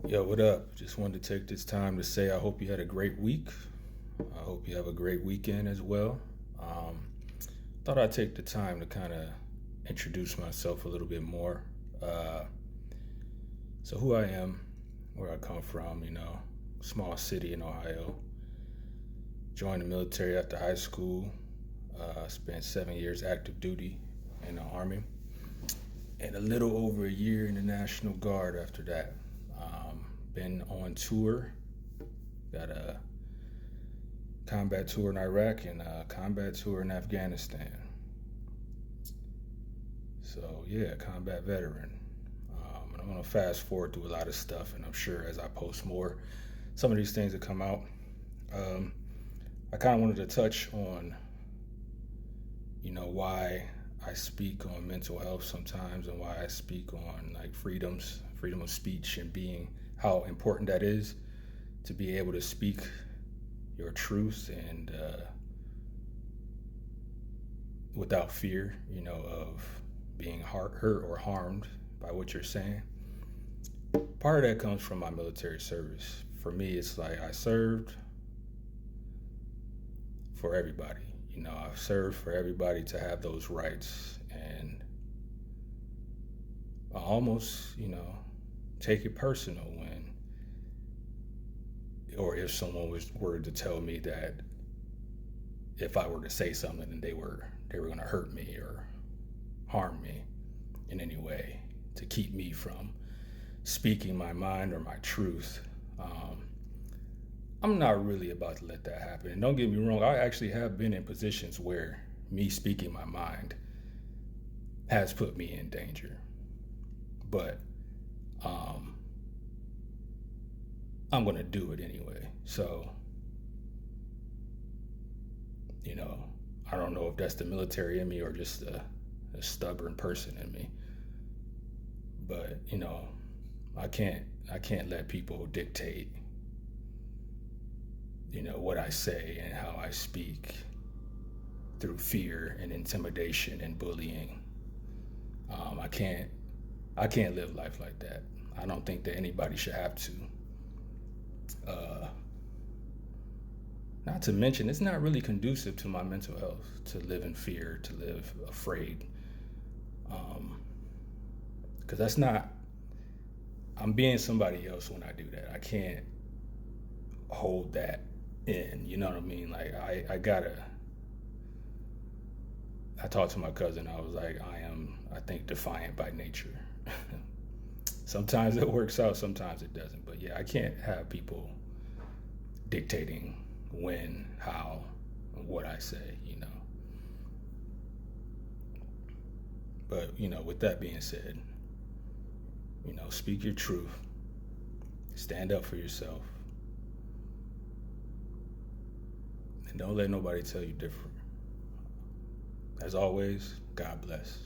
Yo, what up? Just wanted to take this time to say I hope you had a great week. I hope you have a great weekend as well. Um, Thought I'd take the time to kind of introduce myself a little bit more. Uh, so, who I am, where I come from, small city in Ohio. Joined the military after high school. Spent 7 years active duty in the Army, and a little over a year in the National Guard after that. Been on tour, got a combat tour in Iraq and a combat tour in Afghanistan. So, yeah, combat veteran. And I'm going to fast forward through a lot of stuff, and I'm sure as I post more, some of these things will come out. Um, I kind of wanted to touch on, why I speak on mental health sometimes and why I speak on like freedom of speech and being how important that is to be able to speak your truth and without fear, of being hurt or harmed by what you're saying. Part of that comes from my military service. For me, it's like I served for everybody. I've served for everybody to have those rights, and I almost, take it personal when, or if someone were to tell me that if I were to say something, then they were going to hurt me or harm me in any way to keep me from speaking my mind or my truth. I'm not really about to let that happen. And don't get me wrong, I actually have been in positions where me speaking my mind has put me in danger. But um, I'm going to do it anyway. So, you know, I don't know if that's the military in me or just a stubborn person in me. But, I can't let people dictate, what I say and how I speak through fear and intimidation and bullying. Um, I can't I can't live life like that. I don't think that anybody should have to. Uh, Not to mention, it's not really conducive to my mental health to live in fear, to live afraid. Um, because that's not, I'm being somebody else when I do that. I can't hold that in, you know what I mean? Like, I talked to my cousin, I was like, I think, defiant by nature. Sometimes it works out, sometimes it doesn't. But yeah, I can't have people dictating when, how, and what I say. But, with that being said, speak your truth, stand up for yourself, and don't let nobody tell you different. As always, God bless.